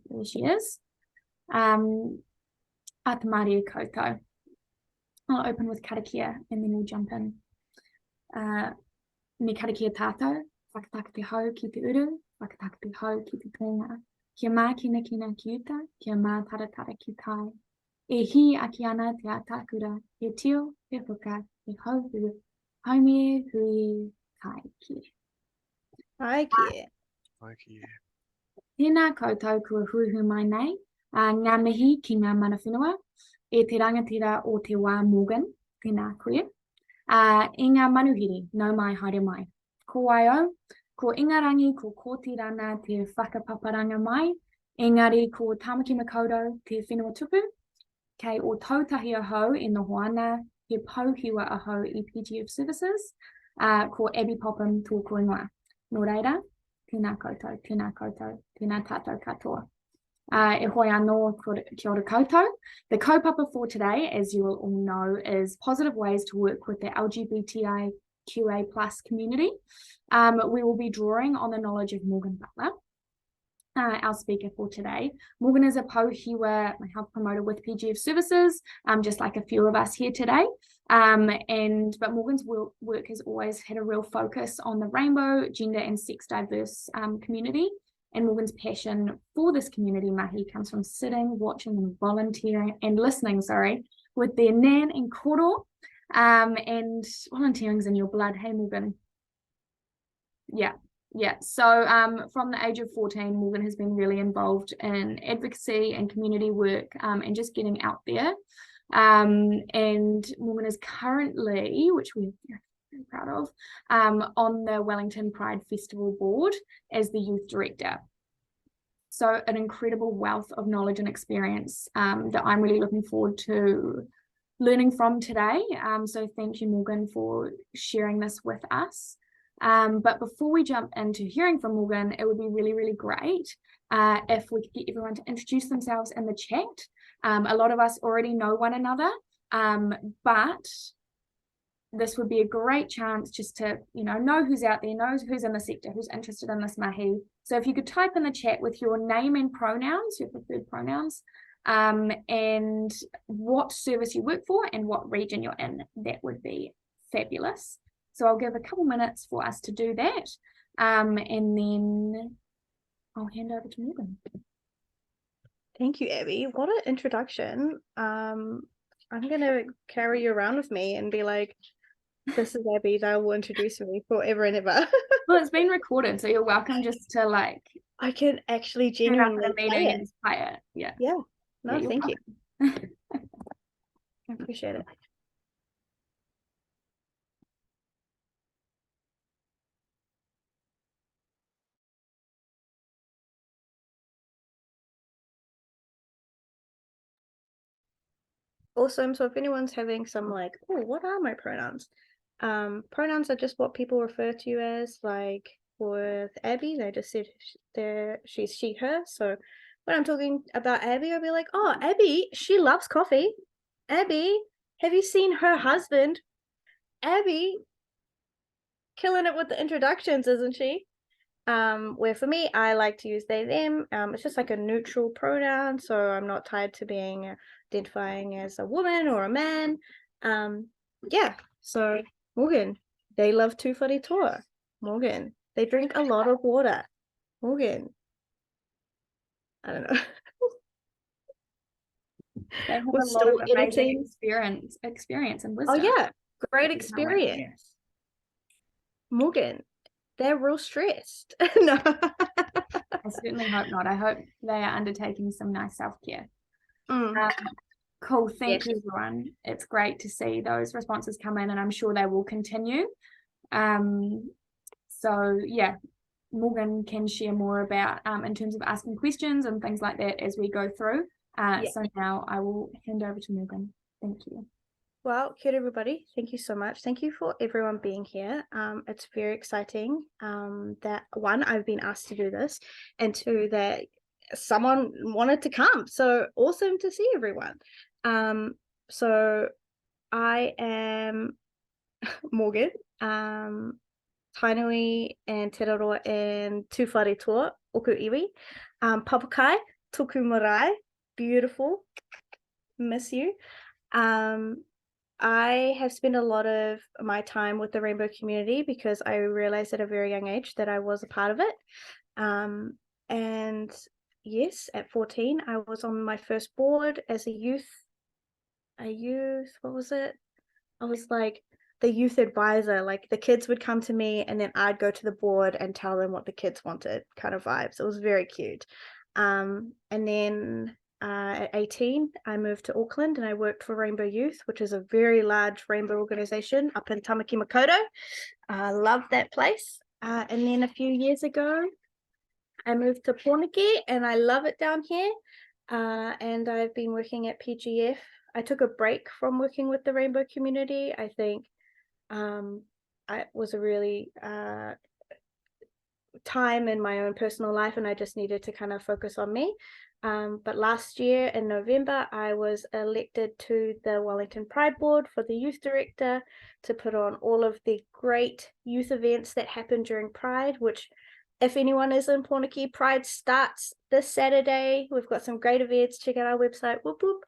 There she is. Atamaria koutou. I'll open with karakia and then we'll jump in. Me karakia tātou, whakataka te hau ki te uru, whakataka te hau ki te tōnga. Kia mā kina ki uta, kia mā taratara ki tai. E hi aki ana te atakura, he tio, he puka, he hauhu, haumie hui kai ki. Kai ki. Kai ki. Tēnā koutou kua huhu mai nei, ngā mihi ki ngā mana whenua, e te rangatira o te wā Morgan, tēnā koe. I ngā manuhiri, nau mai haere mai. Ko ai au, ko ingarangi ko kōtirana te whakapaparanga mai, engari ko tamaki makaurau te whenua tupu, kei o tautahi ahau e noho ana, he Pou Hiwa ahau I PGF Services, ko Abby Popham tō koingoa. Nō reira, tēnā koutou, tēnā tātou katoa. E hoi anō kia ora koutou. The kaupapa for today, as you will all know, is positive ways to work with the LGBTQIA+ community. We will be drawing on the knowledge of Morgan Butler, our speaker for today. Morgan is a Pou Hiwa health promoter with PGF Services, just like a few of us here today. But Morgan's work has always had a real focus on the rainbow, gender and sex diverse community. And Morgan's passion for this community mahi comes from sitting, watching and volunteering and listening, with their Nan and Koro, and volunteering's in your blood. Hey, Morgan. Yeah. So from the age of 14, Morgan has been really involved in advocacy and community work and just getting out there. And Morgan is currently, which we're very proud of, on the Wellington Pride Festival board as the youth director. So an incredible wealth of knowledge and experience that I'm really looking forward to learning from today. So thank you, Morgan, for sharing this with us. But before we jump into hearing from Morgan, it would be really, really great if we could get everyone to introduce themselves in the chat. A lot of us already know one another, but this would be a great chance just to, know who's out there, know who's in the sector, who's interested in this mahi. So if you could type in the chat with your name and pronouns, your preferred pronouns, and what service you work for and what region you're in, that would be fabulous. So I'll give a couple minutes for us to do that, and then I'll hand over to Morgan. Thank you, Abby. What an introduction. I'm going to carry you around with me and be like, this is Abby, that will introduce me forever and ever. Well, it's been recorded, so you're welcome just to I can actually genuinely play it. Yeah. No, thank you. I appreciate it. Awesome. So if anyone's having some what are my pronouns? Pronouns are just what people refer to you as. Like with Abby, they just said she's she, her. So when I'm talking about Abby, I'll be like, oh, Abby, she loves coffee. Abby, have you seen her husband? Abby, killing it with the introductions, isn't she? Where for me, I like to use they, them. It's just like a neutral pronoun, so I'm not tied to being identifying as a woman or a man. So Morgan, they love tūwhare toa. Morgan, they drink a lot of water. Morgan, I don't know. They have a lot of amazing experience and wisdom. Oh yeah, great experience. Morgan, they're real stressed. No. I certainly hope not. I hope they are undertaking some nice self-care. Cool. Thank you, everyone. It's great to see those responses come in, and I'm sure they will continue. So yeah, Morgan can share more about in terms of asking questions and things like that as we go through. So now I will hand over to Morgan. Thank you. Well, kia ora everybody. Thank you so much. Thank you for everyone being here. It's very exciting that one, I've been asked to do this, and two, that someone wanted to come. So awesome to see everyone. So I am Morgan, Tainui and Te Raroa and Tūwhare Toa, Oku Iwi, Papakai, tuku marae, beautiful, miss you. I have spent a lot of my time with the rainbow community because I realized at a very young age that I was a part of it. And yes, at 14, I was on my first board as a youth, what was it? I was like the youth advisor, like the kids would come to me and then I'd go to the board and tell them what the kids wanted, kind of vibes. It was very cute. And then at 18, I moved to Auckland and I worked for Rainbow Youth, which is a very large rainbow organization up in Tamaki Makaurau. I love that place. And then a few years ago, I moved to Pōneke and I love it down here. And I've been working at PGF. I took a break from working with the rainbow community. I think it was a really time in my own personal life and I just needed to kind of focus on me. But last year in November, I was elected to the Wellington Pride Board for the youth director to put on all of the great youth events that happen during Pride, which if anyone is in Pōneke, Pride starts this Saturday. We've got some great events. Check out our website. Whoop, whoop.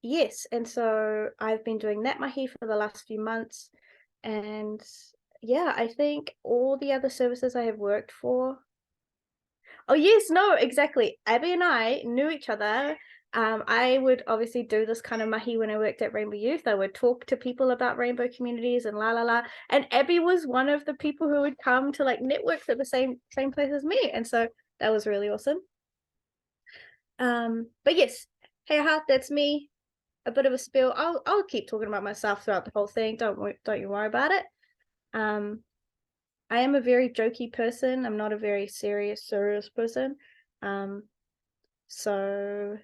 Yes, and so I've been doing that mahi for the last few months. And yeah, I think all the other services I have worked for. Oh, yes, no, exactly. Abby and I knew each other. I would obviously do this kind of mahi when I worked at Rainbow Youth. I would talk to people about rainbow communities and la la la. And Abby was one of the people who would come to like networks at the same place as me. And so that was really awesome. But yes, hey, that's me. A bit of a spill. I'll keep talking about myself throughout the whole thing. Don't you worry about it. I am a very jokey person. I'm not a very serious person. So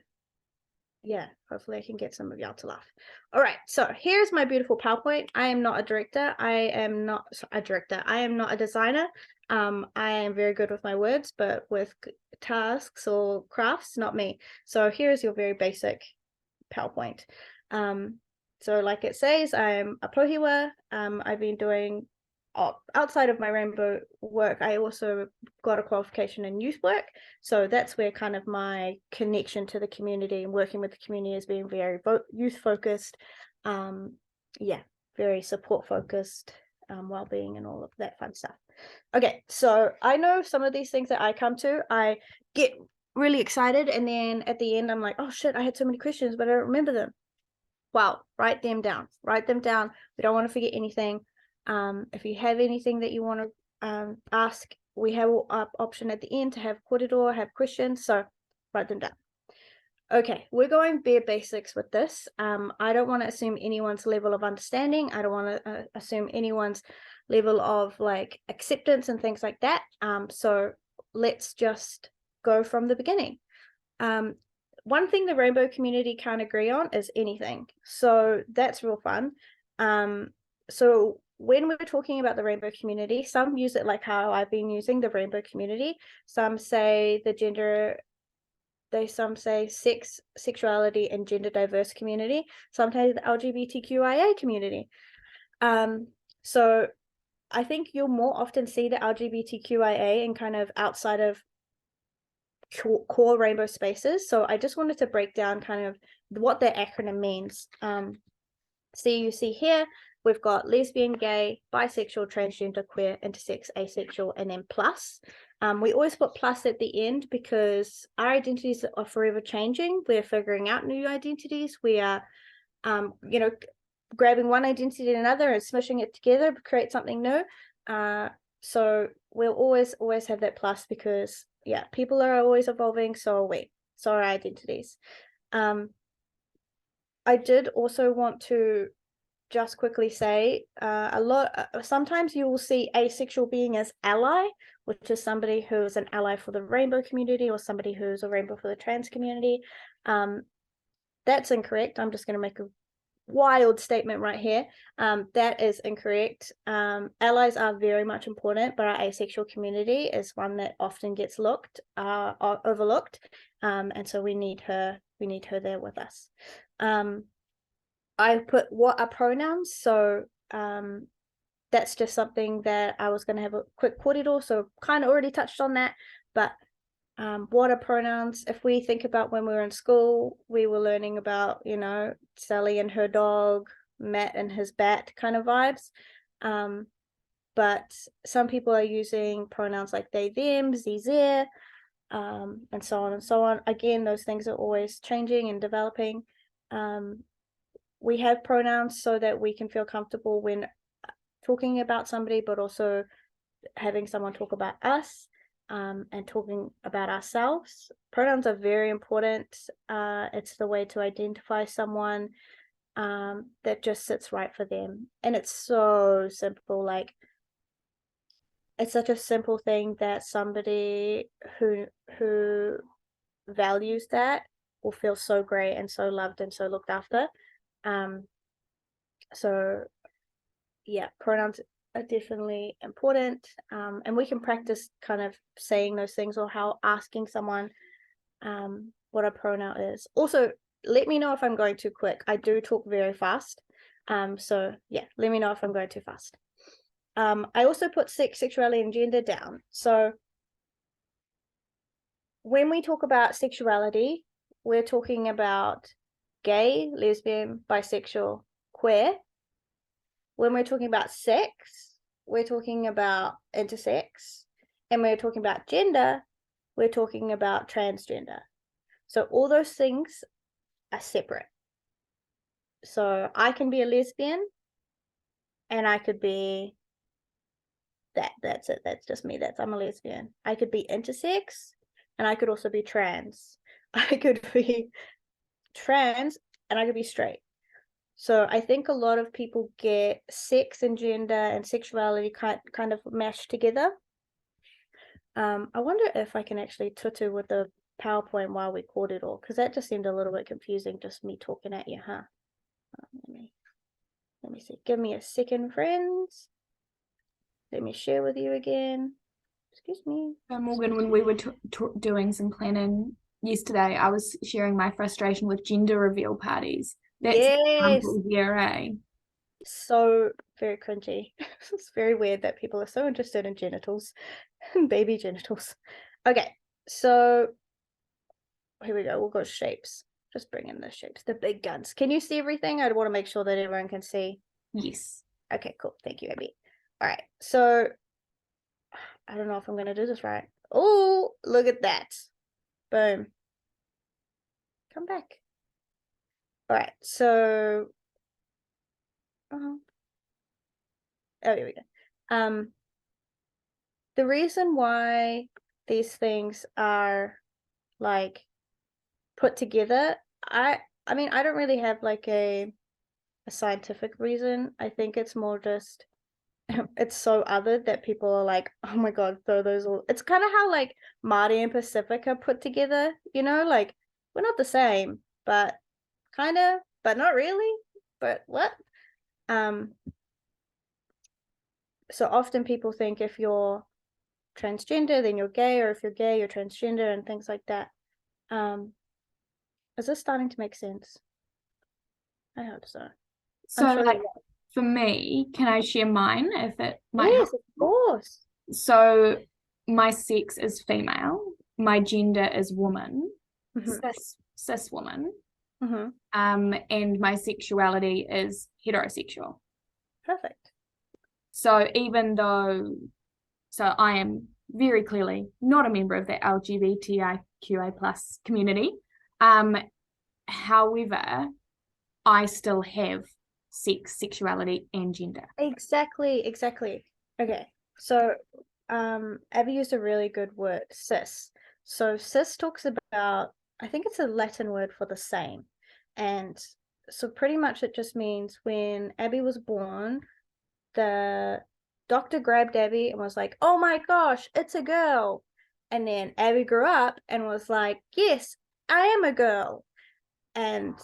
yeah, hopefully I can get some of y'all to laugh. All right, so here's my beautiful PowerPoint. I am not a director. I am not a designer. I am very good with my words, but with tasks or crafts, not me. So here's your very basic PowerPoint. So like it says, I'm a Pou Hiwa. I've been doing outside of my rainbow work, I also got a qualification in youth work. So that's where kind of my connection to the community and working with the community has been very youth focused. Yeah, very support focused, well-being and all of that fun stuff. Okay, so I know some of these things that I come to, I get really excited and then at the end I'm like, oh shit, I had so many questions but I don't remember them. Well, write them down. We don't want to forget anything. If you have anything that you want to ask, we have an option at the end to have kōrero, have questions, so write them down. Okay, we're going bare basics with this. I don't want to assume anyone's level of understanding. I don't want to assume anyone's level of like acceptance and things like that. So let's just go from the beginning. One thing the rainbow community can't agree on is anything. So that's real fun. So when we're talking about the rainbow community, some use it like how I've been using the rainbow community. Some say the gender, some say sex, sexuality, and gender diverse community. Sometimes the LGBTQIA community. So I think you'll more often see the LGBTQIA in kind of outside of core rainbow spaces. So I just wanted to break down kind of what that acronym means. So you see here, we've got lesbian, gay, bisexual, transgender, queer, intersex, asexual, and then plus. We always put plus at the end because our identities are forever changing. We're figuring out new identities. We are, grabbing one identity and another and smishing it together to create something new. So we'll always have that plus because, yeah, people are always evolving, so are we. So are our identities. I did also want to just quickly say sometimes you will see asexual being as ally, which is somebody who is an ally for the rainbow community or somebody who's a rainbow for the trans community. That's incorrect. I'm just going to make a wild statement right here. That is incorrect. Allies are very much important, but our asexual community is one that often gets overlooked. And so we need her there with us. I put what are pronouns, so that's just something that I was going to have a quick kōrero, so kind of already touched on that, but What are pronouns? If we think about when we were in school, we were learning about, you know, Sally and her dog, Matt and his bat kind of vibes. But some people are using pronouns like they, them, sie, sie, and so on and so on. Again, those things are always changing and developing. We have pronouns so that we can feel comfortable when talking about somebody, but also having someone talk about us, and talking about ourselves. Pronouns are very important. It's the way to identify someone that just sits right for them. And it's so simple. Like, it's such a simple thing that somebody who values that will feel so great and so loved and so looked after. So yeah, pronouns are definitely important, and we can practice kind of saying those things, or how asking someone what a pronoun is. Also, let me know if I'm going too quick. I do talk very fast, so yeah, let me know if I'm going too fast. I also put sex, sexuality, and gender down. So when we talk about sexuality, we're talking about gay, lesbian, bisexual, queer. When we're talking about sex, we're talking about intersex. And we're talking about gender, we're talking about transgender. So all those things are separate. So I can be a lesbian, and I could be that's it. That's just me. I'm a lesbian. I could be intersex, and I could also be trans. I could be trans, and I could be straight. So I think a lot of people get sex and gender and sexuality kind of mashed together. I wonder if I can actually tutu with the PowerPoint while we kōrero, because that just seemed a little bit confusing, just me talking at you, huh? Let me see. Give me a second, friends. Let me share with you again. Excuse me. So Morgan, when we were doing some planning yesterday, I was sharing my frustration with gender reveal parties. That's Yes. here, eh? So very cringy. It's very weird that people are so interested in genitals and baby genitals. Okay, so here we go. We'll go shapes. Just bring in the shapes, the big guns. Can you see everything? I want to make sure that everyone can see. Yes. Okay, cool. Thank you, Abby. All right, so I don't know if I'm going to do this right. Oh, look at that. Boom. Come back. All right, so oh, here we go. The reason why these things are like put together, I mean, I don't really have like a scientific reason. I think it's more just it's so other that people are like, oh my god, throw those all. It's kind of how like Māori and Pacific are put together, you know, like we're not the same, but kind of, but not really, but what? So often people think if you're transgender, then you're gay, or if you're gay, you're transgender, and things like that. Is this starting to make sense? I hope so. So sure like for me, can I share mine if it might yes, help? of course. So my sex is female, my gender is woman, cis woman, and my sexuality is heterosexual. Perfect. So even though, so I am very clearly not a member of the LGBTQIA plus community. However, I still have sex, sexuality, and gender. Exactly. Okay. So Abby used a really good word, cis. So cis talks about, I think it's a Latin word for the same. And so pretty much it just means when Abby was born, the doctor grabbed Abby and was like, oh my gosh, it's a girl. And then Abby grew up and was like, yes, I am a girl. And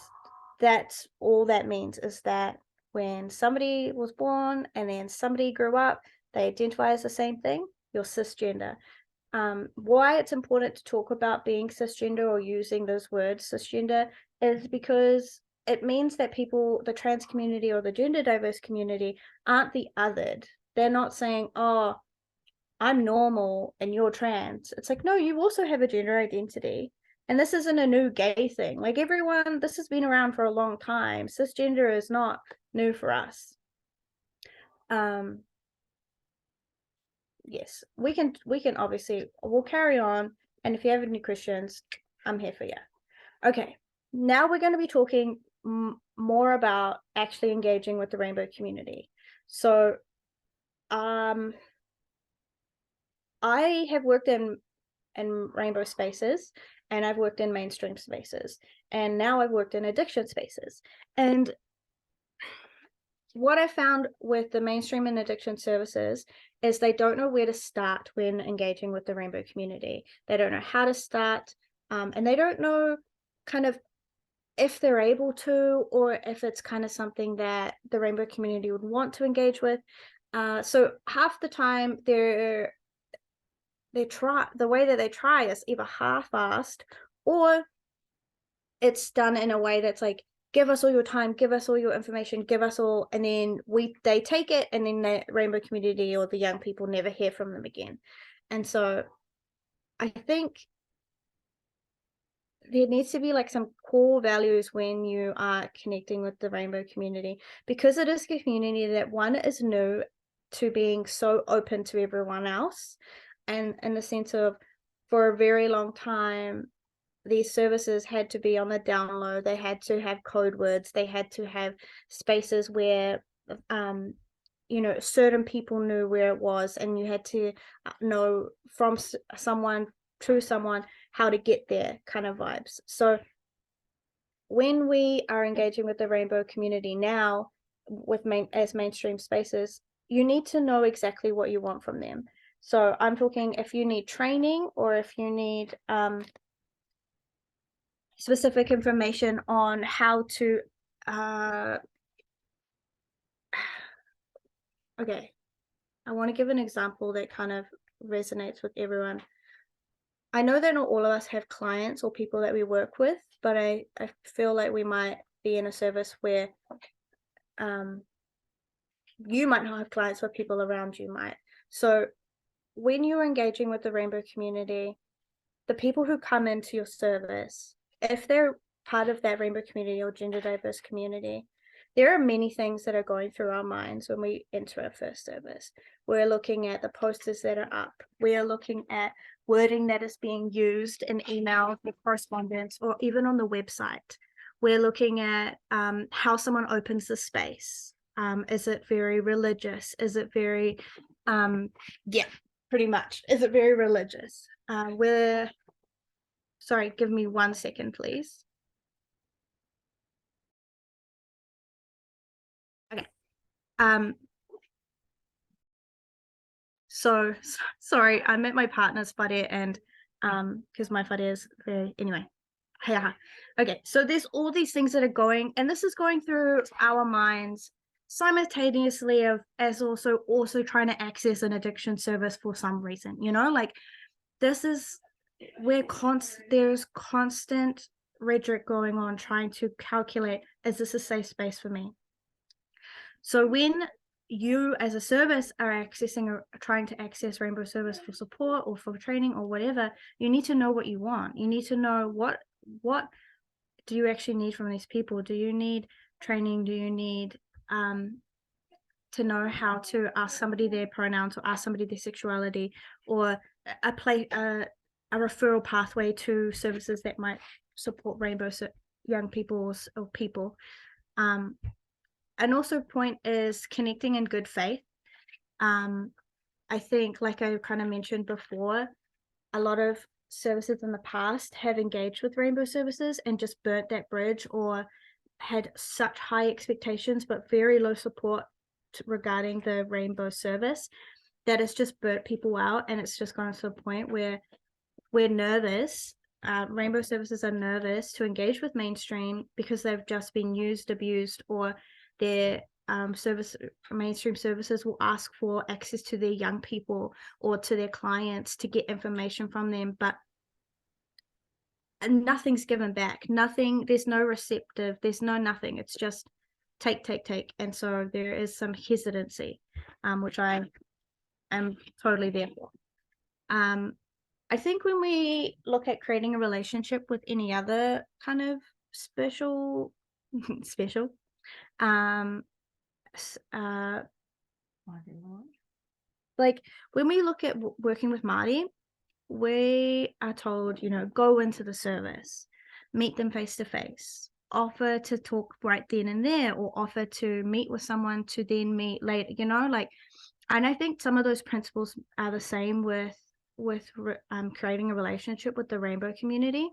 that's all that means, is that when somebody was born and then somebody grew up, they identify as the same thing, you're cisgender. Why it's important to talk about being cisgender or using those words cisgender is because it means that people, the trans community or the gender diverse community, aren't the othered. They're not saying, oh, I'm normal and you're trans. It's like, no, you also have a gender identity. And this isn't a new gay thing. Like everyone, this has been around for a long time. Cisgender is not new for us. Yes, we can obviously, we'll carry on. And if you have any questions, I'm here for you. Okay, now we're going to be talking more about actually engaging with the rainbow community. So, I have worked in rainbow spaces, and I've worked in mainstream spaces, and now I've worked in addiction spaces. And what I found with the mainstream and addiction services is they don't know where to start when engaging with the rainbow community. They don't know how to start, and they don't know kind of if they're able to, or if it's kind of something that the rainbow community would want to engage with. So half the time the way that they try is either half-assed, or it's done in a way that's like, give us all your time, give us all your information, give us all, and then they take it, and then the rainbow community or the young people never hear from them again. And so I think there needs to be like some core values when you are connecting with the rainbow community, because it is a community that, one, is new to being so open to everyone else, and in the sense of, for a very long time, these services had to be on the down low. They had to have code words. They had to have spaces where, certain people knew where it was, and you had to know from someone to someone how to get there, kind of vibes. So when we are engaging with the rainbow community now, as mainstream spaces, you need to know exactly what you want from them. So I'm talking, if you need training, or if you need specific information on how to okay, I want to give an example that kind of resonates with everyone. I know that not all of us have clients or people that we work with, but I feel like we might be in a service where you might not have clients, but people around you might. So when you're engaging with the rainbow community, the people who come into your service, if they're part of that rainbow community or gender diverse community, there are many things that are going through our minds when we enter our first service. We're looking at the posters that are up. We are looking at wording that is being used in emails or correspondence, or even on the website. We're looking at how someone opens the space. Is it very religious? Is it very, pretty much. Is it very religious? Sorry, give me 1 second, please. Okay. So sorry, I'm at my partner's whare, and because my whare is very, anyway. Yeah. Okay, so there's all these things that are going, and this is going through our minds simultaneously as also trying to access an addiction service for some reason, like this is where there's constant rhetoric going on, trying to calculate, is this a safe space for me? So when you as a service are accessing or trying to access rainbow service for support or for training or whatever, you need to know what you want. You need to know what do you actually need from these people. Do you need training? Do you need to know how to ask somebody their pronouns, or ask somebody their sexuality, or a referral pathway to services that might support rainbow young people or people. And also point is connecting in good faith. I think, like I kind of mentioned before, a lot of services in the past have engaged with rainbow services and just burnt that bridge, or had such high expectations but very low support regarding the rainbow service, that it's just burnt people out, and it's just gone to a point where we're nervous. Rainbow services are nervous to engage with mainstream because they've just been used, abused, or their mainstream services will ask for access to their young people or to their clients to get information from them, but nothing's given back. There's no receptive, there's no nothing. It's just take. And so there is some hesitancy, which I am totally there for. I think when we look at creating a relationship with any other kind of special, like when we look at working with Māori, we are told, you know, go into the service, meet them face to face, offer to talk right then and there, or offer to meet with someone to then meet later, you know, like, and I think some of those principles are the same with creating a relationship with the rainbow community.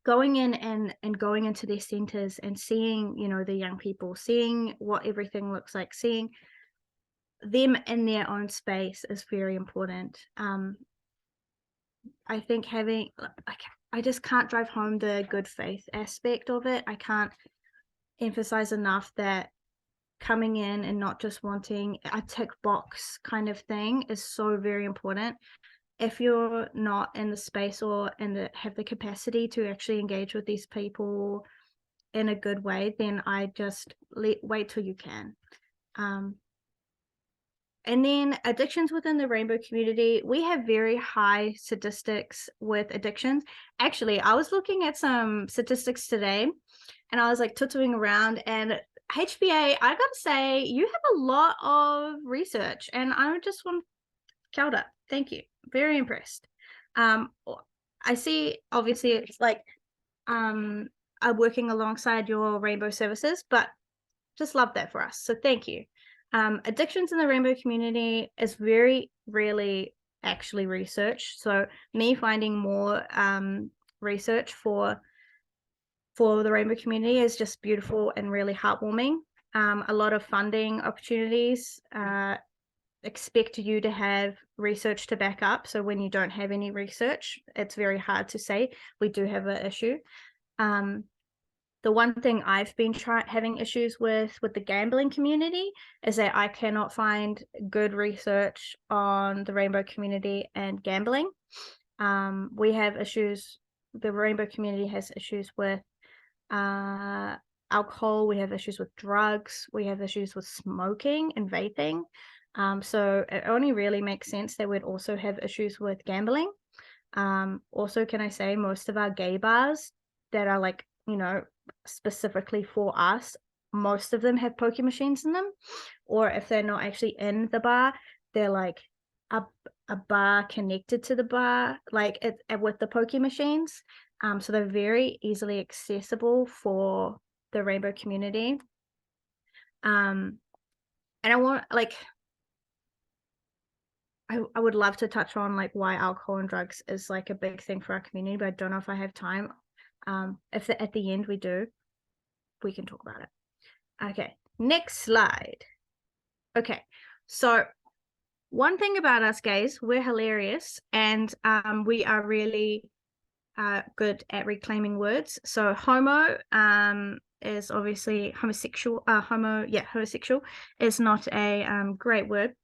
Going in and going into their centers and seeing, you know, the young people, seeing what everything looks like, seeing them in their own space is very important. I think having, like, I just can't drive home the good faith aspect of it. I can't emphasize enough that coming in and not just wanting a tick box kind of thing is so very important. If you're not in the space or have the capacity to actually engage with these people in a good way, then I just wait till you can. And then addictions within the rainbow community, we have very high statistics with addictions. Actually, I was looking at some statistics today and I was like tootling around, and HBA, I gotta say, you have a lot of research, and I just want to count up. Thank you. Very impressed. I see, obviously, it's like I'm working alongside your rainbow services, but just love that for us. So thank you. Addictions in the rainbow community is very rarely actually researched. So me finding more research for the rainbow community is just beautiful and really heartwarming. A lot of funding opportunities expect you to have research to back up. So when you don't have any research, it's very hard to say we do have an issue. The one thing I've been having issues with the gambling community is that I cannot find good research on the rainbow community and gambling. We have issues, the rainbow community has issues with alcohol, we have issues with drugs, we have issues with smoking and vaping. So it only really makes sense that we'd also have issues with gambling. Also, can I say most of our gay bars that are like, you know, specifically for us, most of them have poker machines in them, or if they're not actually in the bar, they're like a bar connected to the bar, like with the poker machines. So they're very easily accessible for the rainbow community. And I want, like, I would love to touch on like why alcohol and drugs is like a big thing for our community, but I don't know if I have time. If at the end we do, we can talk about it. Okay, next slide. Okay, so one thing about us gays, we're hilarious, and we are really good at reclaiming words. So homo is obviously homosexual. Homosexual is not a great word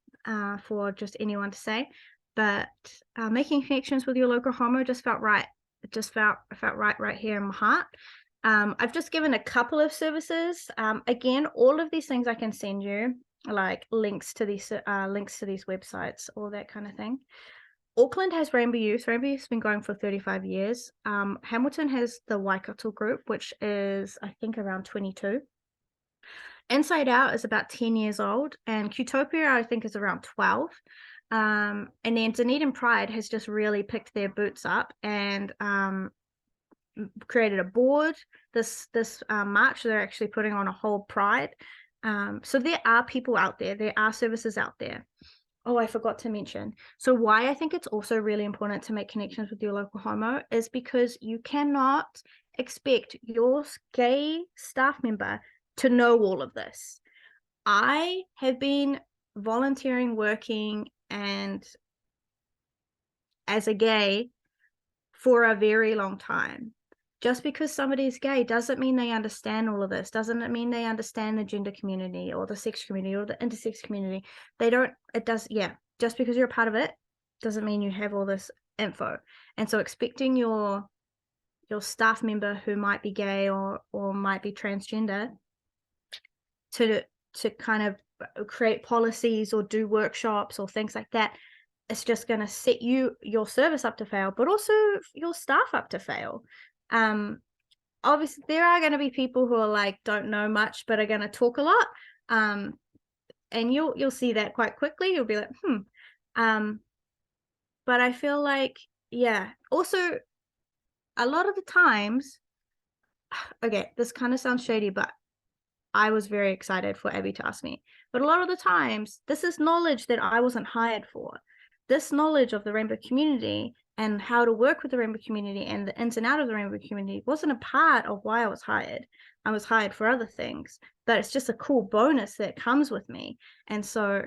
for just anyone to say, but making connections with your local homo just felt right. It just felt right here in my heart. I've just given a couple of services. Again, all of these things I can send you, like links to these websites, all that kind of thing. Auckland has Rainbow Youth. Rainbow Youth's been going for 35 years. Hamilton has the Waikato group, which is, I think, around 22. Inside Out is about 10 years old, and Qtopia, I think, is around 12. And then Dunedin Pride has just really picked their boots up and created a board this March. They're actually putting on a whole pride. So there are people out there. There are services out there. Oh, I forgot to mention. So why I think it's also really important to make connections with your local homo is because you cannot expect your gay staff member to know all of this. I have been volunteering, working, and as a gay for a very long time. Just because somebody's gay doesn't mean they understand all of this. Doesn't mean they understand the gender community or the sex community or the intersex community. They don't, it does, yeah. Just because you're a part of it doesn't mean you have all this info. And so expecting your staff member who might be gay or might be transgender to kind of create policies or do workshops or things like that it's just going to set your service up to fail, but also your staff up to fail. Obviously there are going to be people who are like don't know much but are going to talk a lot, and you'll see that quite quickly. You'll be like but I feel like, yeah, also a lot of the times, okay, this kind of sounds shady, but I was very excited for Abby to ask me, but a lot of the times this is knowledge that I wasn't hired for. This knowledge of the rainbow community and how to work with the rainbow community and the ins and out of the rainbow community wasn't a part of why I was hired. I was hired for other things, but it's just a cool bonus that comes with me. And so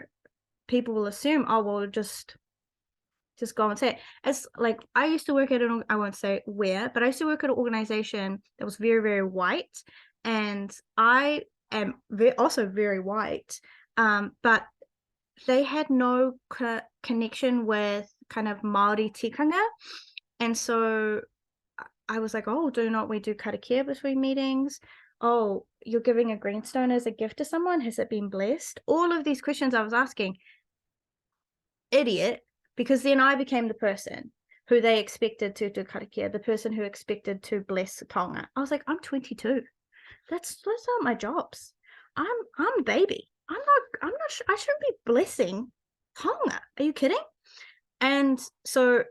people will assume, oh, well, just go and say it. It's like, I used to work at I won't say where, but I used to work at an organization that was very, very white. And I am also very white. But they had no connection with kind of Māori tikanga. And so I was like, oh, do not we do karakia between meetings? Oh, you're giving a greenstone as a gift to someone? Has it been blessed? All of these questions I was asking. Idiot, because then I became the person who they expected to do karakia, the person who expected to bless tonga. I was like, I'm 22. Those aren't my jobs. I'm a baby. I shouldn't be blessing tonga. Are you kidding? And so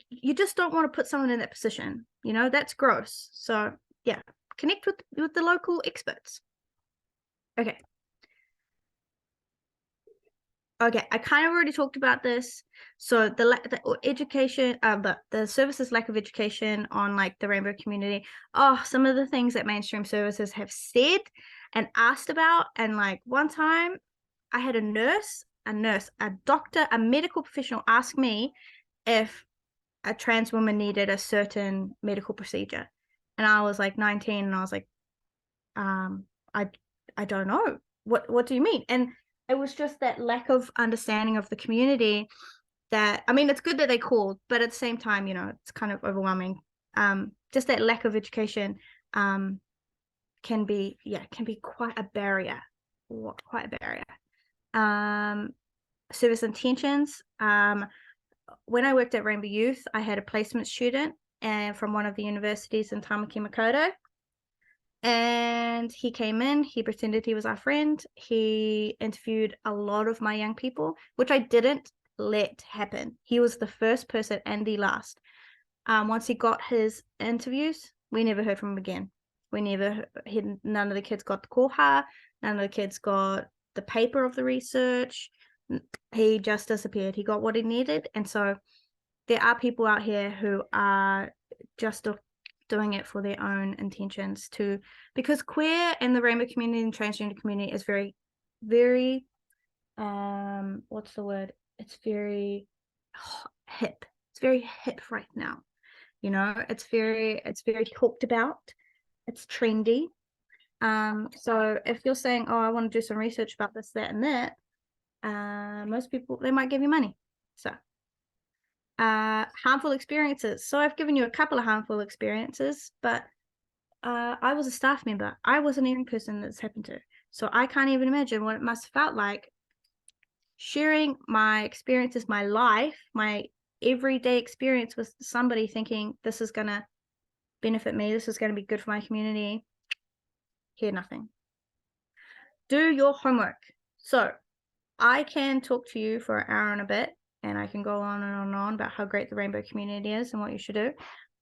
you just don't want to put someone in that position. That's gross. So yeah, connect with the local experts. Okay, I kind of already talked about this. So the education, the services lack of education on like the rainbow community. Oh, some of the things that mainstream services have said and asked about. And like one time I had a doctor, a medical professional ask me if a trans woman needed a certain medical procedure. And I was like 19 and I was like, I don't know. What do you mean? And it was just that lack of understanding of the community that, I mean, it's good that they called, but at the same time, it's kind of overwhelming. Just that lack of education can be quite a barrier. Service intentions. When I worked at Rainbow Youth, I had a placement student from one of the universities in Tamaki Makaurau. And he came in, he pretended he was our friend. He interviewed a lot of my young people, which I didn't let happen. He was the first person and the last. Once he got his interviews, we never heard from him again. None of the kids got the koha, none of the kids got the paper of the research. He just disappeared. He got what he needed. And so there are people out here who are just doing it for their own intentions because queer and the rainbow community and transgender community is very, very what's the word? It's very hip. It's very hip right now. It's very talked about. It's trendy. So if you're saying, oh, I want to do some research about this, that, and that, most people, they might give you money. So harmful experiences. So I've given you a couple of harmful experiences, but I was a staff member. I wasn't even a person that's happened to. So I can't even imagine what it must have felt like sharing my experiences, my life, my everyday experience with somebody thinking this is going to benefit me. This is going to be good for my community. Hear nothing. Do your homework. So I can talk to you for an hour and a bit, and I can go on and on and on about how great the rainbow community is and what you should do.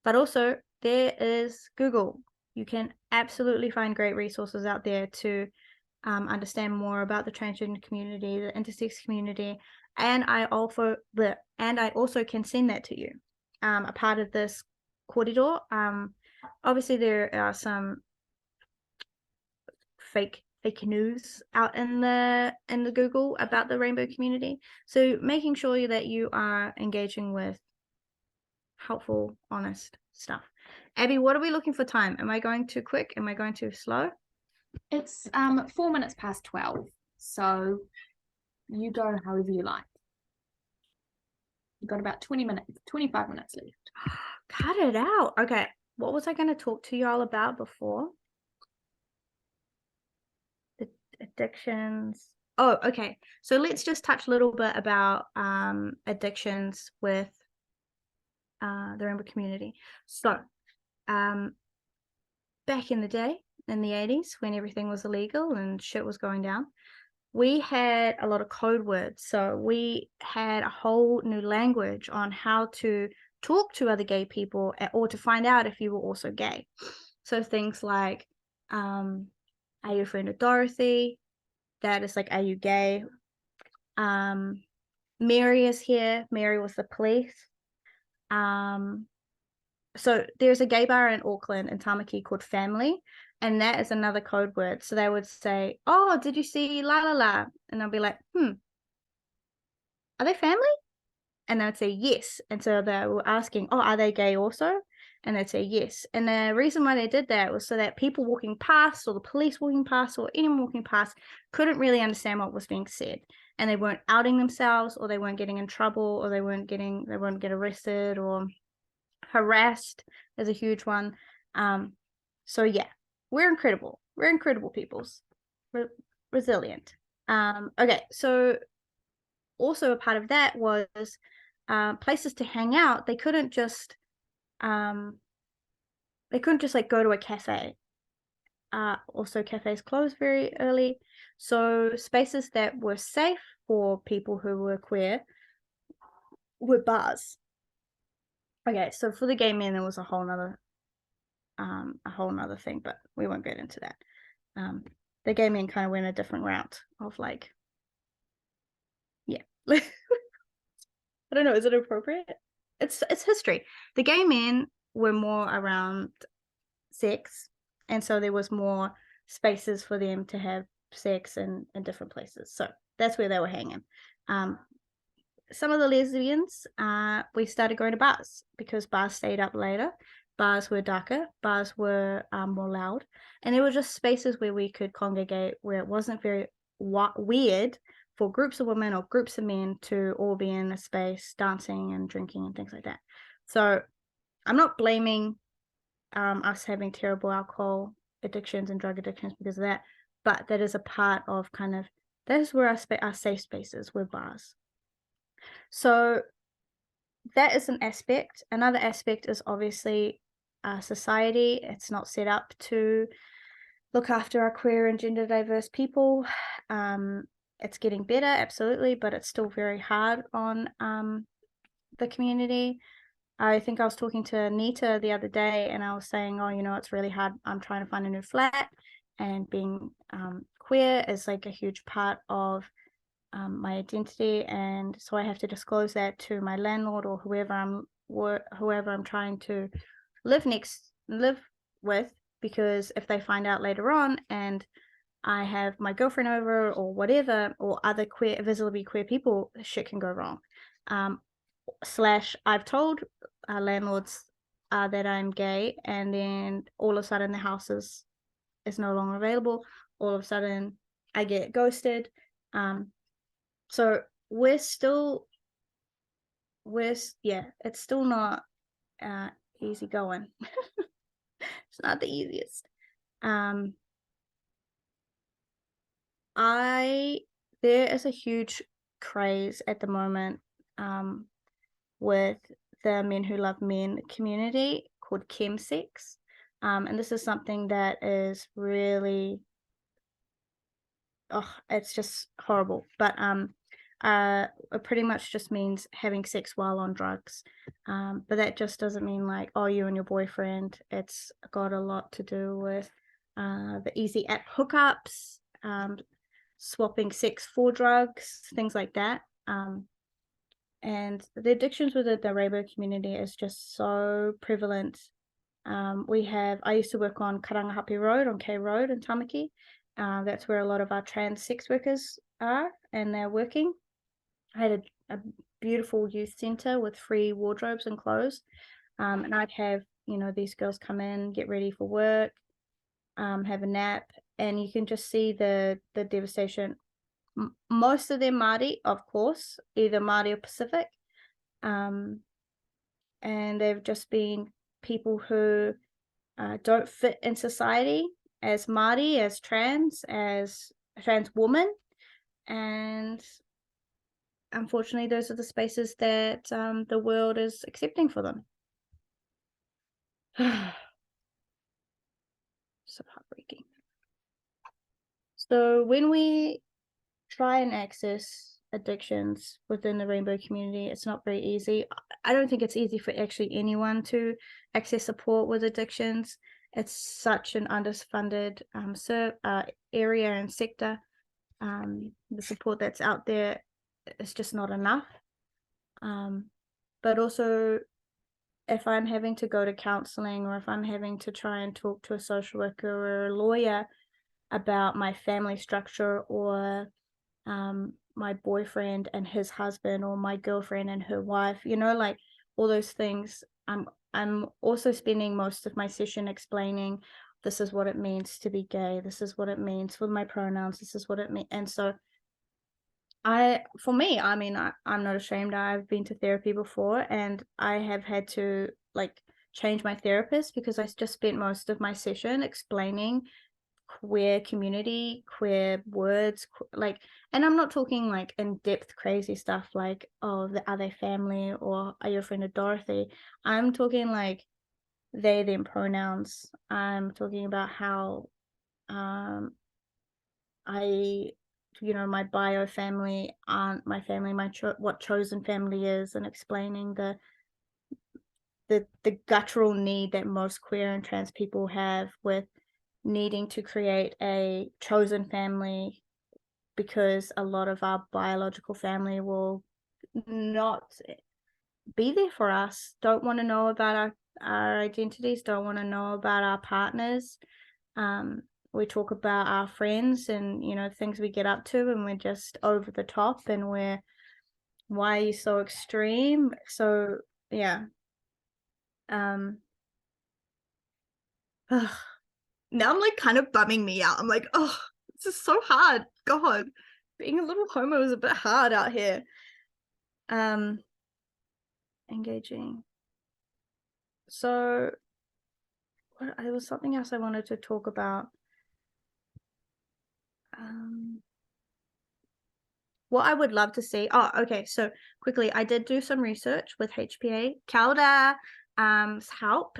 But also there is Google. You can absolutely find great resources out there to understand more about the transgender community, the intersex community, and I also can send that to you. A part of this kōrero. Obviously there are some fake news out in the Google about the rainbow community. So making sure that you are engaging with helpful, honest stuff. Abby, what are we looking for time? Am I going too quick? Am I going too slow? It's 4 minutes past 12. So you go however you like. You've got about 25 minutes left. Cut it out. Okay. What was I going to talk to y'all about before? The addictions. Oh, okay. So let's just touch a little bit about addictions with the rainbow community. So back in the day, in the 80s, when everything was illegal and shit was going down, we had a lot of code words. So we had a whole new language on how to talk to other gay people or to find out if you were also gay. So things like, are you a friend of Dorothy? That is like, are you gay? Mary is here. Mary was the police. So there's a gay bar in Auckland in Tamaki called Family, and that is another code word. So they would say, oh, did you see la la la? And I'll be like, are they family? And they would say yes. And so they were asking, oh, are they gay also? And they'd say yes. And the reason why they did that was so that people walking past, or the police walking past, or anyone walking past couldn't really understand what was being said. And they weren't outing themselves, or they weren't getting in trouble, or they wouldn't get arrested or harassed is a huge one. So yeah, we're incredible peoples. Resilient. Okay, so also a part of that was places to hang out. They couldn't just like go to a cafe. Also cafes closed very early, so spaces that were safe for people who were queer were bars. Okay, so for the gay men, there was a whole nother thing, but we won't get into that. The gay men kind of went a different route of like, yeah. I don't know, is it appropriate? It's history. The gay men were more around sex, and so there was more spaces for them to have sex in different places. So that's where they were hanging. Some of the lesbians, we started going to bars because bars stayed up later. Bars were darker. Bars were more loud. And there were just spaces where we could congregate, where it wasn't very weird for groups of women or groups of men to all be in a space dancing and drinking and things like that. So I'm not blaming us having terrible alcohol addictions and drug addictions because of that, but that is a part of kind of, that is where our safe spaces were bars. So that is an aspect. Another aspect is obviously society. It's not set up to look after our queer and gender diverse people. It's getting better, absolutely, but it's still very hard on the community. I think I was talking to Nita the other day, and I was saying, oh, you know, it's really hard. I'm trying to find a new flat, and being queer is like a huge part of my identity, and so I have to disclose that to my landlord or whoever I'm trying to live with, because if they find out later on and I have my girlfriend over or whatever, or other visibly queer people, shit can go wrong. / I've told landlords that I'm gay, and then all of a sudden the house is no longer available. All of a sudden I get ghosted. So it's still not easy going. It's not the easiest. There is a huge craze at the moment with the Men Who Love Men community called chemsex. And this is something that is really, it's just horrible. But it pretty much just means having sex while on drugs. But that just doesn't mean like, oh, you and your boyfriend. It's got a lot to do with the easy app hookups, swapping sex for drugs, things like that. And the addictions within the rainbow community is just so prevalent. I used to work on Karangahape Road, on K Road in Tamaki. That's where a lot of our trans sex workers are, and they're working. I had a beautiful youth center with free wardrobes and clothes. And I'd have, these girls come in, get ready for work, have a nap, and you can just see the devastation. Most of them Māori, of course, either Māori or Pacific. And they've just been people who don't fit in society as Māori, as trans woman. and unfortunately those are the spaces that the world is accepting for them. So heartbreaking. So when we try and access addictions within the rainbow community, it's not very easy. I don't think it's easy for actually anyone to access support with addictions. It's such an underfunded area and sector. The support that's out there is just not enough. But also, if I'm having to go to counseling, or if I'm having to try and talk to a social worker or a lawyer about my family structure, or my boyfriend and his husband, or my girlfriend and her wife, you know, like all those things, I'm also spending most of my session explaining, this is what it means to be gay, this is what it means with my pronouns, this is what it means. And so for me, I mean, I'm not ashamed. I've been to therapy before, and I have had to like change my therapist because I just spent most of my session explaining queer community, queer words, like, and I'm not talking like in-depth crazy stuff like, oh, are they family, or are you a friend of Dorothy? I'm talking like they, them pronouns. I'm talking about how my bio family aren't my family, what chosen family is, and explaining the guttural need that most queer and trans people have with needing to create a chosen family, because a lot of our biological family will not be there for us, don't want to know about our identities, don't want to know about our partners. We talk about our friends and, you know, things we get up to, and we're just over the top, and why are you so extreme? So yeah. Now I'm like kind of bumming me out. I'm like, oh, this is so hard. God, being a little homo is a bit hard out here. Engaging. So there was something else I wanted to talk about. What I would love to see. Oh, okay. So quickly, I did do some research with HPA. Calda help.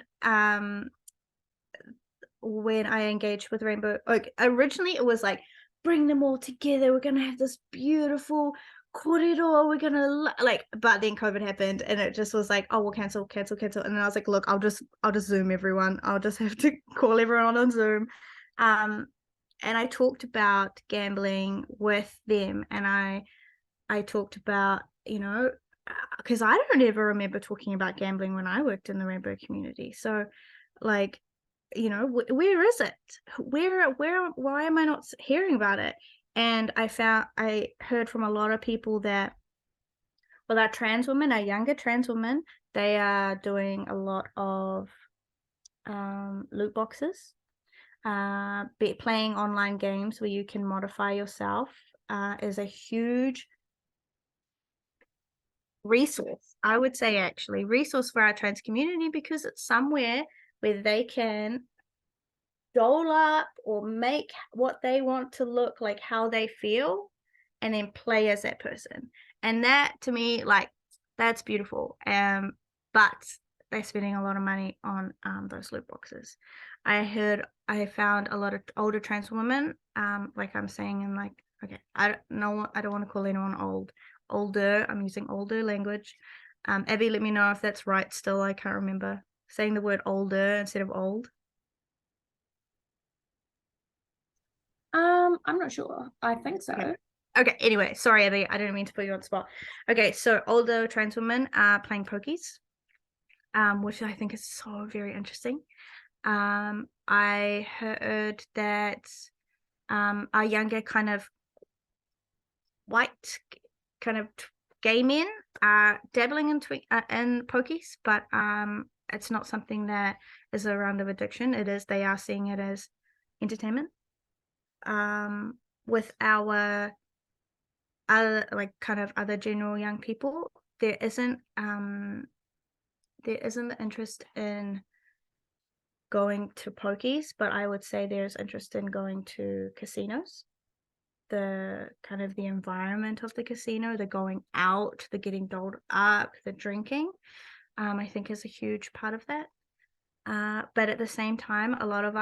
When I engaged with Rainbow, like originally it was like, bring them all together. We're gonna have this beautiful kōrero. We're gonna like, but then COVID happened, and it just was like, oh, we'll cancel. And then I was like, look, I'll just Zoom everyone. I'll just have to call everyone on Zoom. And I talked about gambling with them, and I talked about, you know, because I don't ever remember talking about gambling when I worked in the rainbow community. So like, you know, where is it? Why am I not hearing about it? And I heard from a lot of people that, well, our trans women, our younger trans women, they are doing a lot of loot boxes. Playing online games where you can modify yourself is a huge resource, I would say, actually resource for our trans community, because it's somewhere where they can doll up or make what they want to look like, how they feel, and then play as that person. And that, to me, like, that's beautiful. But they're spending a lot of money on those loot boxes. I found a lot of older trans women, like I'm saying, and like, okay, I don't want to call anyone older. I'm using older language. Abby, let me know if that's right still. I can't remember saying the word older instead of old. I'm not sure. I think so. Okay, anyway, sorry, Abby, I didn't mean to put you on the spot. Okay, so older trans women are playing pokies, which I think is so very interesting. I heard that our younger kind of white kind of gay men are dabbling in pokies, but it's not something that is a round of addiction. They are seeing it as entertainment. With our other, like, kind of other general young people, there isn't the interest in going to pokies, but I would say there's interest in going to casinos. kind of the environment of the casino, the going out, the getting dolled up, the drinking, I think is a huge part of that. But at the same time, a lot of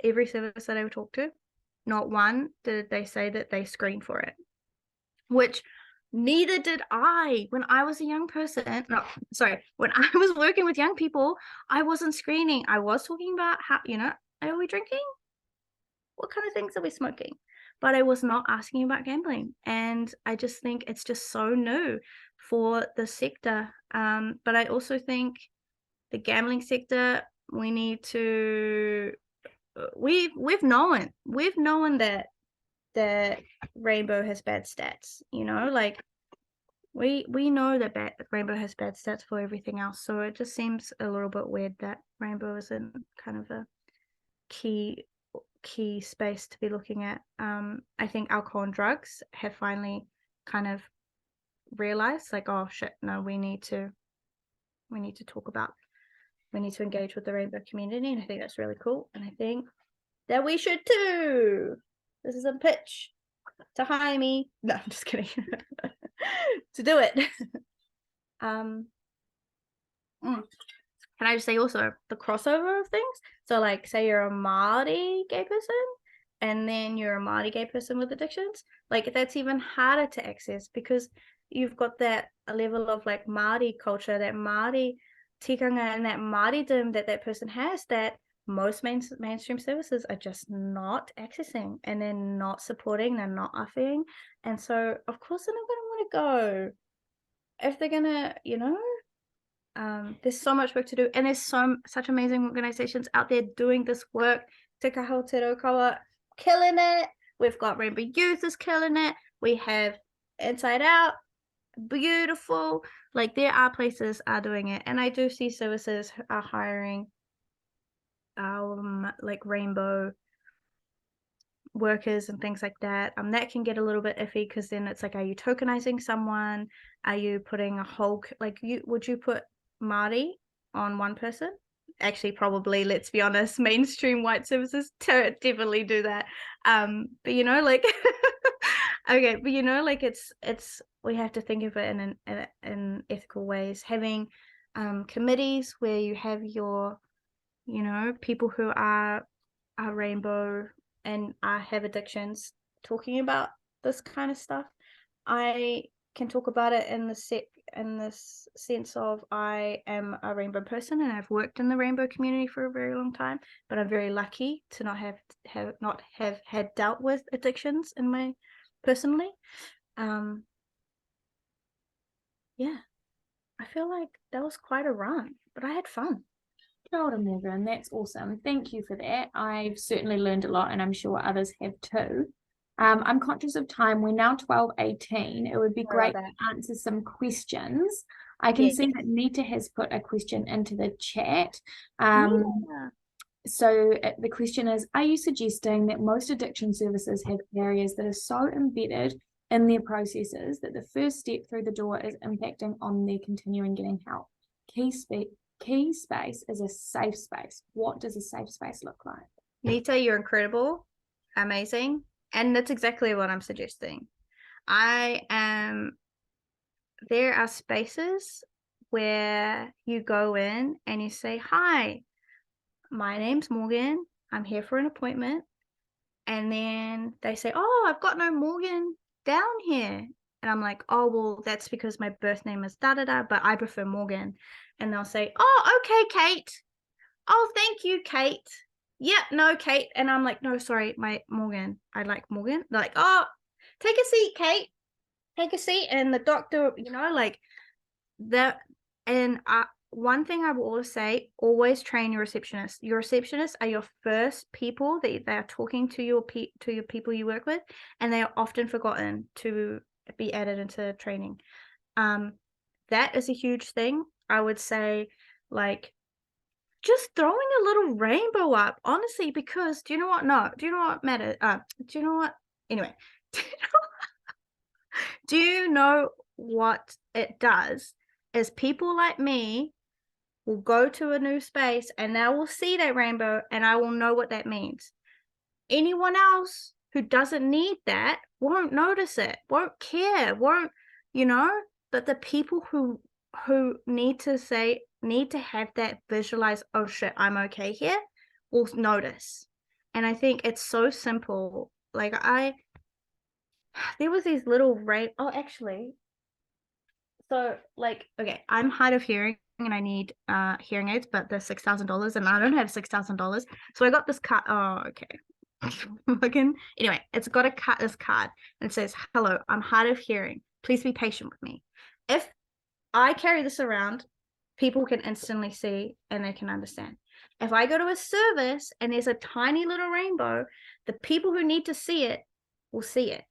every service that I would talk to, not one did they say that they screened for it, which neither did I when I was a young person. No, sorry, when I was working with young people, I wasn't screening. I was talking about how, are we drinking? What kind of things are we smoking? But I was not asking about gambling. And I just think it's just so new for the sector. But I also think the gambling sector, we need to, we've known that Rainbow has bad stats, like we know that Rainbow has bad stats for everything else. So it just seems a little bit weird that Rainbow is in kind of a key space to be looking at. I think alcohol and drugs have finally kind of realized, like, oh shit, no, we need to engage with the Rainbow community, and I think that's really cool, and I think that we should too. This is a pitch to hire me. No, I'm just kidding. To do it. Can I just say also the crossover of things? So like, say you're a Māori gay person and then you're a Māori gay person with addictions, like that's even harder to access because you've got that level of like Māori culture, that Māori tikanga and that Māoridom that person has that most mainstream services are just not accessing, and they're not supporting, they're not offering. And so of course they're not going to want to go if they're gonna, there's so much work to do, and there's such amazing organizations out there doing this work. Te Kaho Te Raukawa killing it. We've got Rainbow Youth is killing it. We have Inside Out, beautiful. Like there are places are doing it, and I do see services are hiring like Rainbow workers and things like that. That can get a little bit iffy because then it's like, are you tokenizing someone? Are you putting a whole, like, would you put Māori on one person? Actually, probably, let's be honest, mainstream white services definitely do that. But like okay, but like it's we have to think of it in ethical ways. Having committees where you have your people who are Rainbow and have addictions talking about this kind of stuff. I can talk about it in this sense of I am a Rainbow person and I've worked in the Rainbow community for a very long time, but I'm very lucky to not have had dealt with addictions in my personally. Yeah, I feel like that was quite a run, but I had fun. Kia ora, Morgan. That's awesome. Thank you for that. I've certainly learned a lot, and I'm sure others have too. I'm conscious of time. We're now 12:18. It would be great to answer some questions. I can see that Nita has put a question into the chat. So the question is, are you suggesting that most addiction services have barriers that are so embedded in their processes that the first step through the door is impacting on their continuing getting help? Key space is a safe space. What does a safe space look like? Nita, you're incredible, amazing, and that's exactly what I'm suggesting. There are spaces where you go in and you say, hi, my name's Morgan, I'm here for an appointment, and then they say, oh, I've got no Morgan down here, and I'm like, oh, well, that's because my birth name is da-da-da, but I prefer Morgan. And they'll say, oh, okay, Kate. Oh, thank you, Kate. Yeah, no, Kate. And I'm like, no, sorry, my Morgan. I like Morgan. They're like, oh, take a seat, Kate. Take a seat. And the doctor, like that. And one thing I will always say, always train your receptionists. Your receptionists are your first people that they are talking to your people you work with, and they are often forgotten to be added into training. That is a huge thing. I would say, like, just throwing a little rainbow up, honestly, because do you know what? No, do you know what matters? Do you know what? Anyway, do you know what it does? Is people like me will go to a new space and they will see that rainbow and I will know what that means. Anyone else who doesn't need that won't notice it, won't care, won't, but the people who need to have that visualize, oh shit, I'm okay here, will notice. And I think it's so simple. Like there was these little so like, okay, I'm hard of hearing and I need hearing aids, but they're $6,000 and I don't have $6,000. So I got this card. Oh, okay. Anyway, it's got this card and it says, hello, I'm hard of hearing. Please be patient with me. If I carry this around, people can instantly see and they can understand. If I go to a service and there's a tiny little rainbow, the people who need to see it will see it.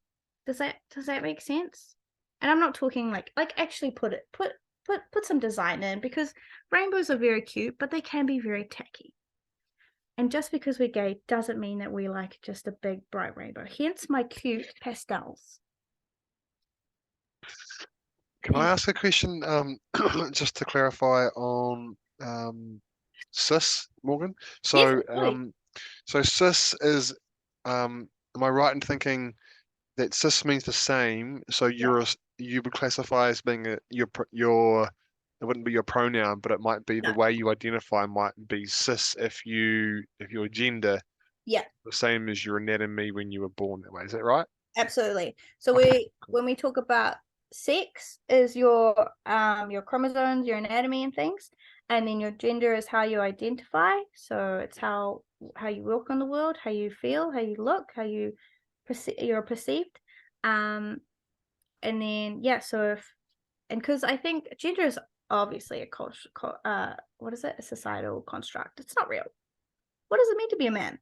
Does that make sense? And I'm not talking like actually put some design in, because rainbows are very cute, but they can be very tacky. And just because we're gay doesn't mean that we like just a big bright rainbow. Hence my cute pastels. Can I ask a question, just to clarify on cis, Morgan? So, so cis is, am I right in thinking that cis means the same? So you would classify as being it wouldn't be your pronoun, but it might be the way you identify might be cis if your gender, the same as your anatomy when you were born that way. Is that right? Absolutely. So Okay. when we talk about sex is your chromosomes, your anatomy and things, and then your gender is how you identify. So it's how you walk on the world, how you feel, how you look, how you're perceived. And then because I think gender is obviously a societal construct. It's not real. What does it mean to be a man?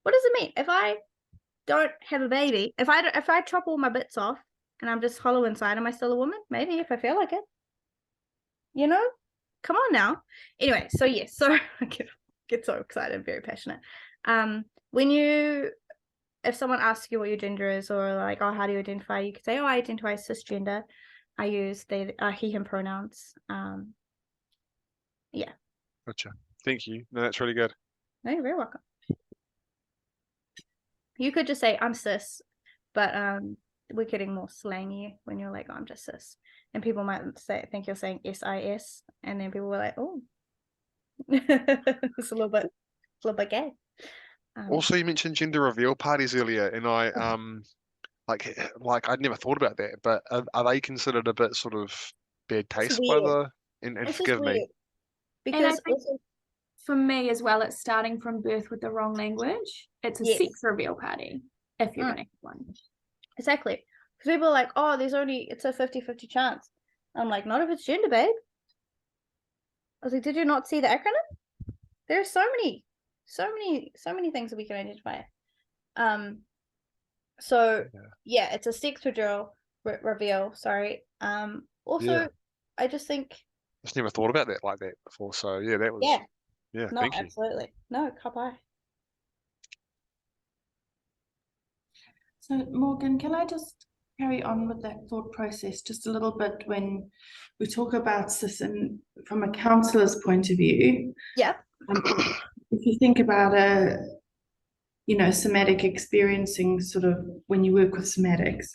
What does it mean if I don't have a baby? If I chop all my bits off and I'm just hollow inside, am I still a woman? Maybe, if I feel like it. Come on now. Anyway, so yes, so I get so excited, I'm very passionate. If someone asks you what your gender is, or like, oh, how do you identify? You could say, oh, I identify as cisgender. I use he, him pronouns. Yeah. Gotcha. Thank you. No, that's really good. No, you're very welcome. You could just say I'm cis, but we're getting more slangy when you're like, oh, I'm just cis, and people might think you're saying SIS, and then people were like, oh, it's a little bit gay. Also, you mentioned gender reveal parties earlier, and I like I'd never thought about that, but are they considered a bit sort of bad taste by and forgive me, because for me as well, it's starting from birth with the wrong language. It's a sex reveal party if you're gonna have one. Exactly. Because people are like, oh, it's a 50-50 chance. I'm like, not if it's gender, babe. I was like, did you not see the acronym? There's so many things that we can identify. So yeah, it's a sex reveal. Sorry. Also, I just think I just never thought about that like that before. So yeah, that was no, thank you. absolutely. No, kapai. So Morgan, can I just carry on with that thought process just a little bit when we talk about cis and from a counsellor's point of view? Yeah. If you think about somatic experiencing, sort of when you work with somatics,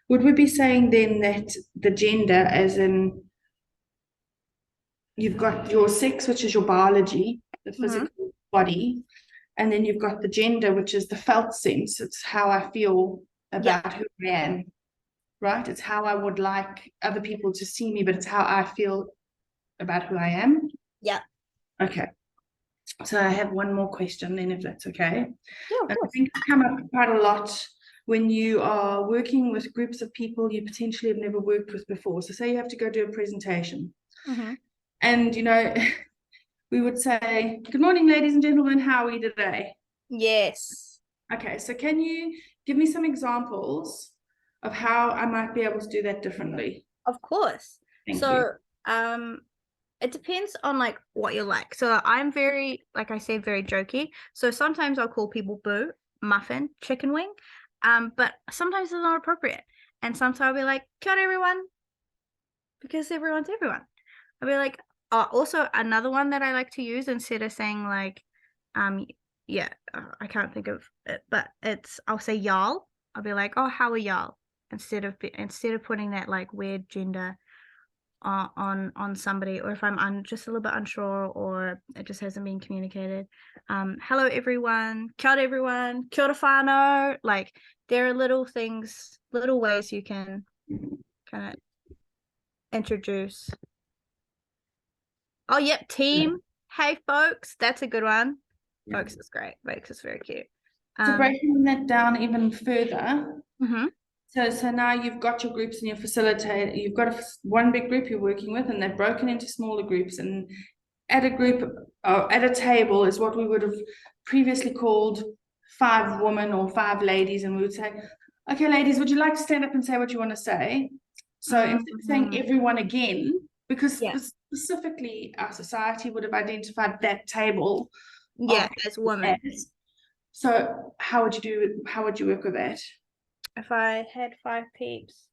would we be saying then that the gender, as in you've got your sex, which is your biology, the physical body, and then you've got the gender, which is the felt sense. It's how I feel about who I am, right? It's how I would like other people to see me, but it's how I feel about who I am. Yeah. Okay. So I have one more question then, if that's okay. Yeah, of course. I think it's come up quite a lot when you are working with groups of people you potentially have never worked with before. So say you have to go do a presentation. And, we would say, good morning, ladies and gentlemen, how are we today? Yes. Okay, so can you give me some examples of how I might be able to do that differently? Of course. Thank you. It depends on like what you like. So I'm very, like I said, very jokey. So sometimes I'll call people boo, muffin, chicken wing. But sometimes it's not appropriate. And sometimes I'll be like, kia ora everyone, because everyone's everyone. I'll be like, also another one that I like to use instead of saying like yeah, I can't think of it, but I'll say y'all. I'll be like, oh, how are y'all? Instead of putting that like weird gender on somebody, or if I'm just a little bit unsure, or it just hasn't been communicated. Hello everyone, kia ora everyone, kia ora whānau. Like, there are little things, little ways you can kind of introduce. Oh, yep, team. Hey folks, that's a good one. Yeah. Folks is great. Folks is very cute. So breaking that down even further. Mhm. So now you've got your groups and your facilitator. You've got one big group you're working with, and they're broken into smaller groups. And at a group, at a table, is what we would have previously called 5 women or 5 ladies, and we would say, "Okay, ladies, would you like to stand up and say what you want to say?" So instead of saying everyone again, because specifically our society would have identified that table, as women. So how would you work with that? If I had 5 peeps,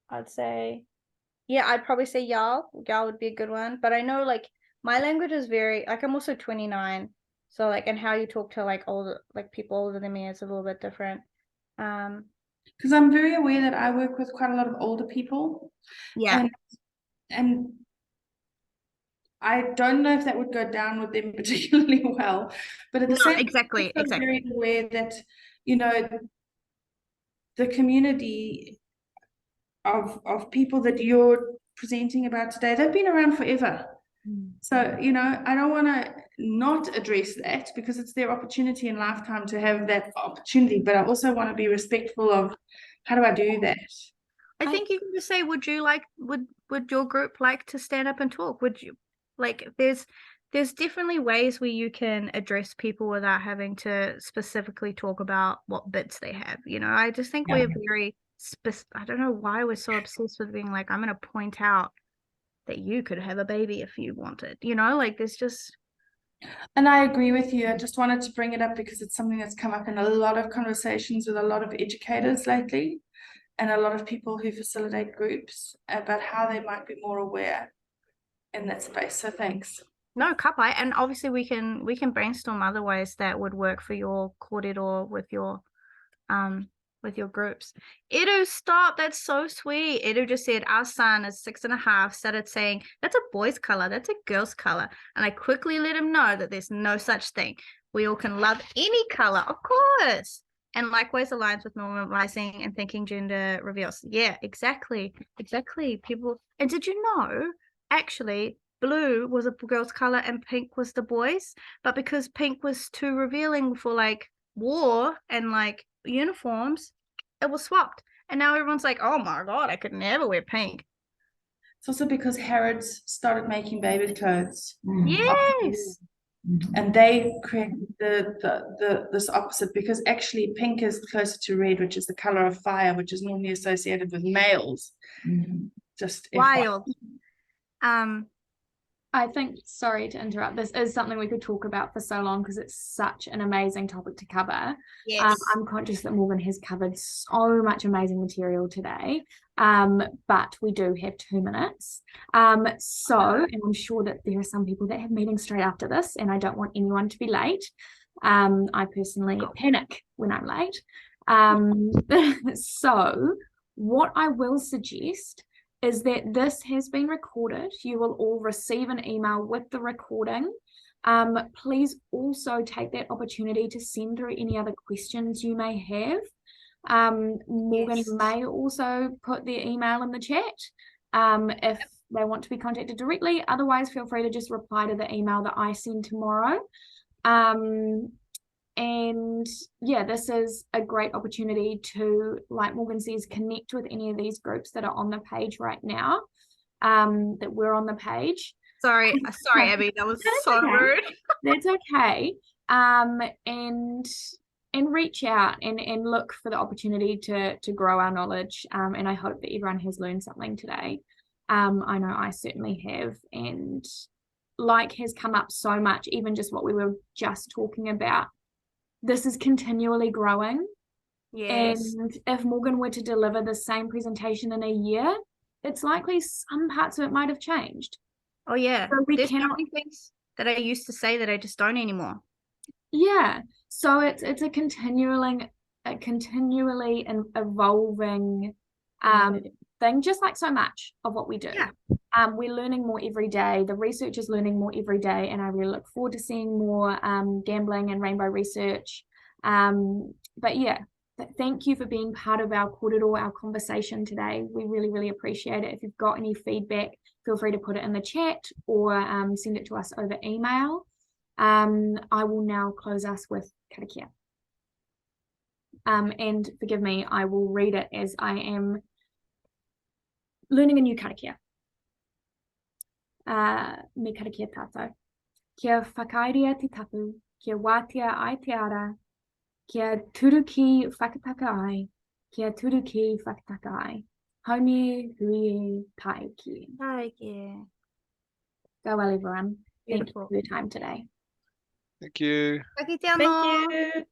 I'd say, I'd probably say y'all. Y'all would be a good one. But I know, like, my language is very, like, I'm also 29. So, like, and how you talk to, like, older, like, people older than me is a little bit different. Because I'm very aware that I work with quite a lot of older people. Yeah. And I don't know if that would go down with them particularly well. But at the same time, I'm very aware that, you know, the community of people that you're presenting about today, they've been around forever. So, you know, I don't want to not address that, because it's their opportunity in lifetime to have that opportunity. But I also want to be respectful of, how do I do that? I think you can just say, would your group like to stand up and talk? Would you, like, there's definitely ways where you can address people without having to specifically talk about what bits they have. You know, I just think we're very I don't know why we're so obsessed with being like, I'm going to point out that you could have a baby if you wanted, you know, like, there's just. And I agree with you. I just wanted to bring it up because it's something that's come up in a lot of conversations with a lot of educators lately, and a lot of people who facilitate groups, about how they might be more aware in that space. So thanks. No, kapai. And obviously we can brainstorm other ways that would work for your kōrero with your groups. Edu, stop. That's so sweet. Edu just said, our son is 6.5, started saying, that's a boy's color, that's a girl's color. And I quickly let him know that there's no such thing. We all can love any color, of course. And likewise aligns with normalizing and thinking gender reveals. Yeah, exactly. People. And did you know, actually, blue was a girl's color and pink was the boys, but because pink was too revealing for like war and like uniforms, it was swapped. And now everyone's like, oh my god, I could never wear pink. It's also because Harrods started making baby clothes. Yes. And they created this opposite, because actually pink is closer to red, which is the color of fire, which is normally associated with males. Just wild. I think, sorry to interrupt, this is something we could talk about for so long because it's such an amazing topic to cover. Yes. I'm conscious that Morgan has covered so much amazing material today, but we do have 2 minutes. And I'm sure that there are some people that have meetings straight after this, and I don't want anyone to be late. I personally panic when I'm late. So what I will suggest is that this has been recorded. You will all receive an email with the recording. Please also take that opportunity to send through any other questions you may have. Morgan may also put their email in the chat if they want to be contacted directly. Otherwise, feel free to just reply to the email that I send tomorrow. And yeah, this is a great opportunity to, like Morgan says, connect with any of these groups that are on the page right now, that we're on the page. Sorry, Abby, that was so rude. That's okay. And reach out and look for the opportunity to grow our knowledge. And I hope that everyone has learned something today. I know I certainly have, and like has come up so much, even just what we were just talking about. This is continually growing. Yes. And if Morgan were to deliver the same presentation in a year, it's likely some parts of it might have changed. Oh yeah. So there's so many things that I used to say that I just don't anymore. Yeah, so it's a continually evolving thing, just like so much of what we do. Yeah. We're learning more every day. The research is learning more every day, and I really look forward to seeing more gambling and rainbow research. But yeah, thank you for being part of our kōrero, our conversation today. We really, really appreciate it. If you've got any feedback, feel free to put it in the chat or send it to us over email. I will now close us with karakia. And forgive me, I will read it as I am learning a new karakia. Me karakia tātou. Kia whakairia te tapu, kia wātia ai te ara, kia turu ki whakataka ai, kia turu ki whakataka ai. Haumi hui kai ki. Go well, everyone. Thank you for your time today. Thank you. Thank you.